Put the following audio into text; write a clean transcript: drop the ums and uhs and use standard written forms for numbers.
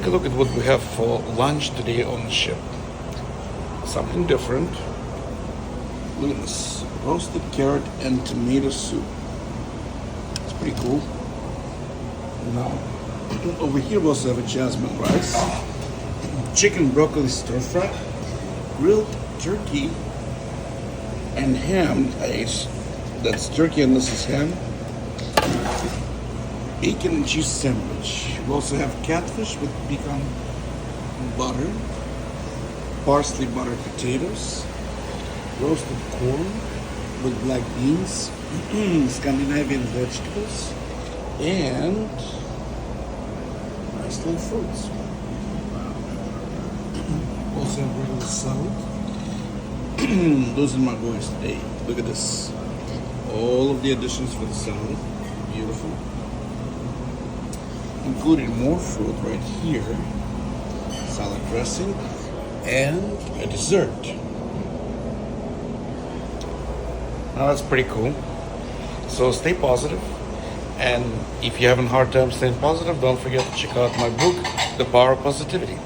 take a look at what we have for lunch today on the ship. Something different. Look at this. Roasted carrot and tomato soup. It's pretty cool. Now, over here we also have a jasmine rice, chicken broccoli stir fry, grilled turkey and ham. That's turkey and this is ham. Bacon and cheese sandwich. We also have catfish with pecan butter, parsley buttered potatoes, roasted corn with black beans, Scandinavian vegetables, and nice little fruits. Also have regular salad. Those are my boys today. Look at this. All of the additions for the salad. Beautiful. Including more fruit right here. Salad dressing. And a dessert. Now that's pretty cool. So stay positive. And if you're having a hard time staying positive, don't forget to check out my book, The Power of Positivity.